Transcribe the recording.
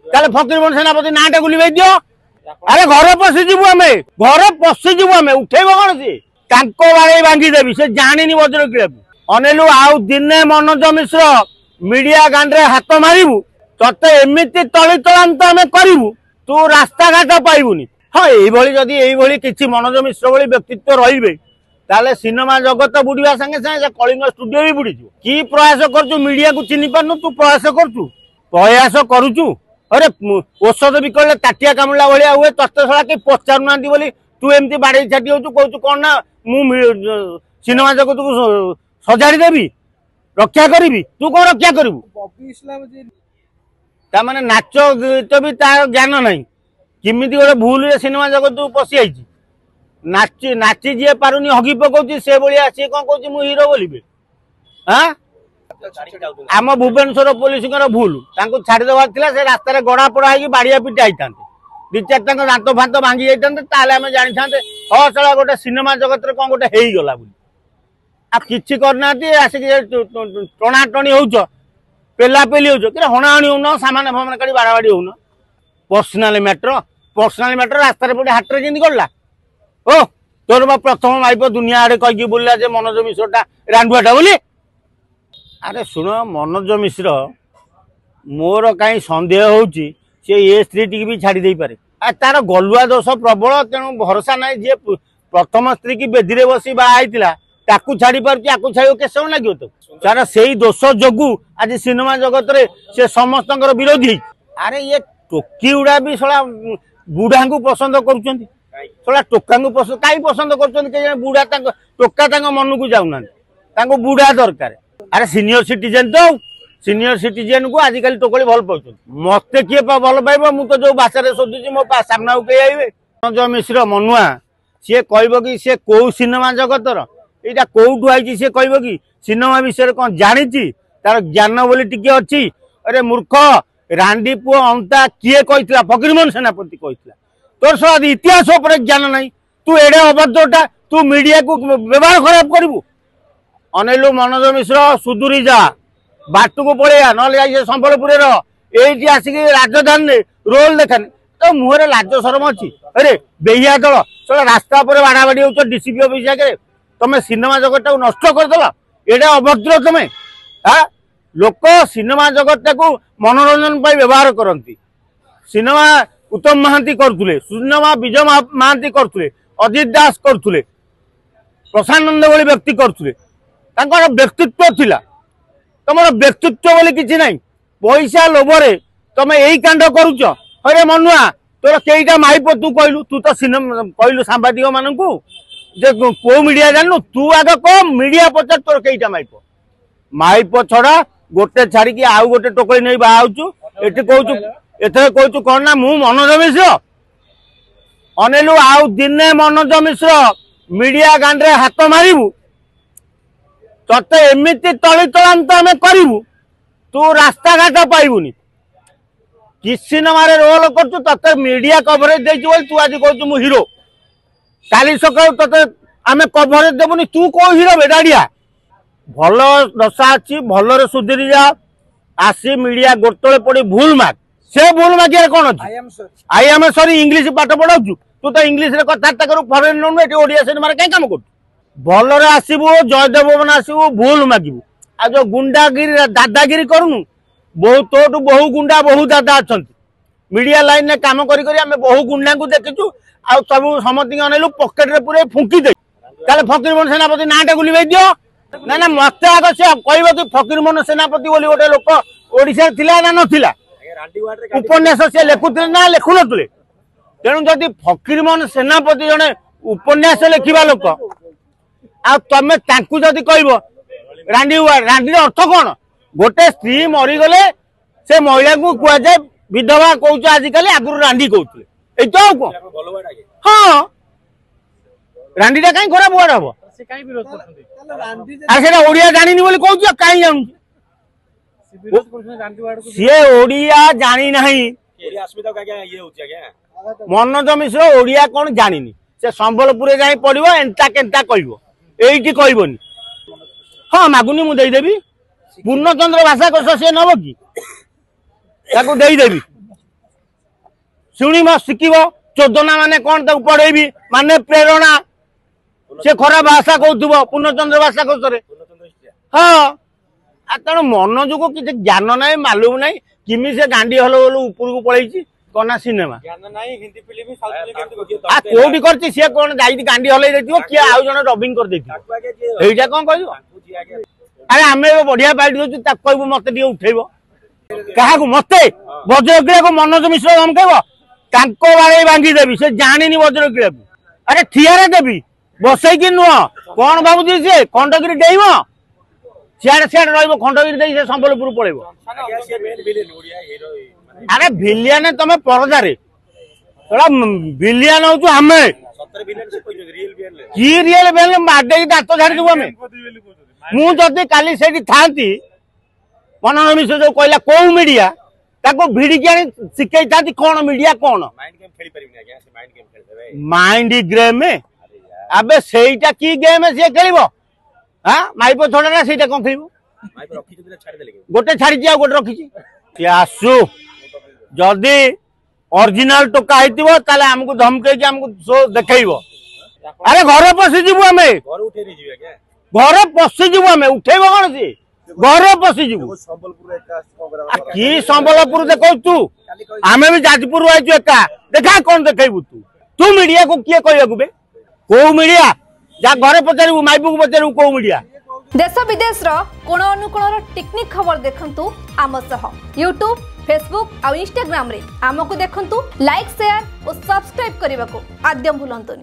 ताले फकीरमोहन सेनापति नाटा गुलिबाई दियो। अरे घर पशिजु आम घर पशिजु आम उठेब कौन सी बाड़े भांगी देवी से जानी वज्र किड़ा अनेलु आउ दिने मनोज मिश्र मीडिया गांडे हाथ मारू ते एमती तली तलांत आम करू तू रास्ता घाट पाइबुनी। हाँ यही किसी मनोज मिश्र भली व्यक्तित्व रही ताले सिनेमा जगत बुड़वा संगे संगे कलिंग स्टूडियो भी बुड़ी कि प्रयास करू मीडिया को चिन्ह पारनु तू प्रयास करुचु। अरे औषध बिकले ताटिया कामुला भाया हुए तत्ते शला कि पचारू ना बोली तू एमती बाड़े छाटी हो कहू कौन ना मु सिनेमा जगत को सजाड़ी देवी रक्षा करी तू कौन रक्षा करू ताने नाच गीत भी तार ज्ञान ना किमी गोटे भूल सिनेमा जगत पशि आई नाची नाची जी पारुनी हगी पकाउची से भाया सी कौन कौन मु हीरो बोलिबे। हाँ आम भुवनेश्वर पुलिस भूल छाड़ी देवार से रास्तार गड़ा पड़ा हो बाड़िया पिटा होता दी चार दांत फात भांगी जाते आम जानी था हाँ चला गोटे सिनेमा जगत कौन गोटे हो गला कि करना आसिक टणाटणी हो पेलापेली हो हणाहणी हो सामान फामान काढ़ी बाड़ाबाड़ी हो पर्सनाल मैटर रास्तार पड़े हाटर केमती गला ओ तोर प्रथम माइप दुनिया आड़े कहीकि बोलिया जे मनोज मिश्रटा रांडुआटा बोली। अरे शुण मनोज मिश्र मोर कहीं सन्देह होची ये स्त्री टी भी छाड़ी दे पारे तार गलुआ दोष प्रबल तेणु भरोसा ना जी प्रथम स्त्री की बेदी बसी बाहर ताकू छाड़ी पार्टी आपको छाड़ के समय लगे तो तार से दोष जोगु आज सिनेमा जगत रे से समस्त विरोधी। अरे ये टोकी गुड़ा भी सला बुढ़ा को पसंद करा टोका पसंद कहीं पसंद कर बुढ़ा टोका मन को जाऊना बुढ़ा दरकार। अरे सीनियर सिटीजेन तो सीनियर सिटीजेन को आजिकल टोकली भल पाउछन मते किए भल पाइबो मु तो जो भाषा रे सोधुची मो सामना के आइबे मनोज मिश्र मनुआ सी कहबो कि सी को सिनेमा जगतर एटा कोठु आइची सी कहबो कि सिनेमा विषय कौन जानिची तार ज्ञान बोली टिके अछि। अरे मूर्ख रांडी पुओ अंता किए कहितला फकीरमोहन सेनापति कहितला तोर सब इतिहास ऊपर ज्ञान नहीं तू एडे अभद्रटा तू मीडिया को व्यवहार खराब करू अनेलु मनोज मिश्र सुधुरी जा बाटू को पड़े ना संबलपुर ये आसिक राजधानी रोल देखानी तो मुहर लाज शरम अच्छी। अरे बेहिया दल चलो रास्ता पर बाड़ाबाड़ी हो डीसीपी ऑफिस आगे तुम सिनेमा जगत नष्ट करदेल ये अभद्र तुम्हें। हाँ लोक सिनेमा जगत को मनोरंजन व्यवहार करती सिनेमा उत्तम महांती करते सिनेमा विजय महांती करते अजित दास करते प्रशानंद भली व्यक्ति करते व्यक्तित्व थिला तुम व्यक्तित्व बोली किसी ना पैसा लोभरे तुम यही कांड करुच। अरे मनुआ तोर कईटा माइप तू कहलु तू तो सिनेमा कहलु सांबादिक मान को मीडिया जानू तू आग कह मीडिया पचार तोर कईटा माइप छड़ा गोटे छाड़ी आउ गोटे टोकरी नहीं बाहु एटी कहू एथर कहू कौन ना मु मनोज मिश्र अनेलु आउ दिने मनोज मिश्र मीडिया गांडे हाथ मारू ते एमती तली तलांत आम करू तू रास्ता घाट पाइबुनी कि सिनेमा रोल कर मीडिया कवरेज दे तू आज कहू मु हीरो काली सकाल ते आम कवरेज देवुनी तू कौ हीरो बेडाड़िया भल दशा अच्छी भल सुधरी जा आसी मीडिया गोटे पड़ी भूल माग से भूल मागे कौन अच्छी आई एम सॉरी इंग्लिश पाठ पढ़ाऊ तू तो इंग्लिश कथबार्ता करू फरेन नौ ओडिया सिनेमा कहीं कम कर भलरे आसबू जयदेव भवन आसबू भूल मागू आ जो गुंडागिरी दादागिरी करूनु बहु तोटू बहु गुंडा बहु दादा अच्छा मीडिया लाइन में कम करी आम बहु गुंडा को देखीचु आ सब समति अनेलु पकेट रे पूरे फुंकी दे ताले फकीरमोहन सेनापति नाटा गुलिबाई दियो ना ना मत आग से कहब कि फकीरमोहन सेनापति बोली गोटे लोक ओडिशा थिला ना नथिला उपन्यास से लेखुले ना लेखु नथुले तेणु जदि फकीरमोहन सेनापति जने उपन्यास लेखिबा लोक आ तमे तांकु जदि कहब रांडी रांडी अर्थ कौन गोटे स्त्री मरीगले से महिला को कह जाए विधवा कौच आजिकल आगुरी रांडी कहते कौन हाँ रांडीटा कहीं खराब वर्ड हम से ओडिया जानी बोली कौच कहीं जानू सी ओडिया जानी नहीं मनोज मिश्र ओडिया कौन जानी से संबलपुर जाए पड़ो एंता केन्ता कहब कहबनी हाँ मागुनी मुदेदेवी पूर्णचंद्र भाषा कोश सी नब कि देदेवी शुणव शिखब चोदना माने कौन ताको पढ़ेबी माने प्रेरणा से खराब भाषा कहूब पूर्णचंद्र भाषा कौशल हाँ तेणु मनोज को किसी ज्ञान ना मालूम ना किमी से गांडी हल हल ऊपर को पलैची कना सिनेमा कोठी कर सी कौन जाइए गांडी हल किए आउ जन डबिंग कर कौन कह अरे आम बढ़िया पार्टी दे कहू मत उठेब क्या मत वज्रक्रिया को मनोज मिश्र धमकेब बाड़े भांगीदेवी से जानी वज्रक्रिया को अरे ठियारे देवी बसईकि नुह कौन भावुची सी खंडगिरी डेब सियाड़े सियाड़े रंडगिरी दे से संबलपुर पड़ेब अरे भिलियन तुम परदारे भिलियन हूँ आम कि रियल बेल मारे दात झाड़ी आम मुझे काली से थाती मनोज मिश्र जो कहला कौ मीडिया ताको भिड़िकी आनी शिखई था कौन मीडिया कौन माइंड गेम अबे सेटा की गेम सी खेल हाँ माइप छड़ा से कौन खेल गोटे छाड़ी गोटे रखी आसु जदि ओरिजिनल टोका होता आमको धमकई आमको देखब अरे घर पशिजु आम घर पशिजु आम उठेब कौन सी घर पशिजु कि संबलपुर देख तू आम भी जाजपुर आईचु एका देखा कौन देखु तू तू मीडिया को किए कहू कौ मीडिया जा घरे पचारू माइपू को पचारू कौ मीडिया देश विदेश कोण अनुकोण टेक्निक खबर देखंतु आम सह यूट्यूब फेसबुक और इंस्टाग्राम रे आमको देखंतु लाइक शेयर और सब्सक्राइब करने को आद्यम भूलंतुनी।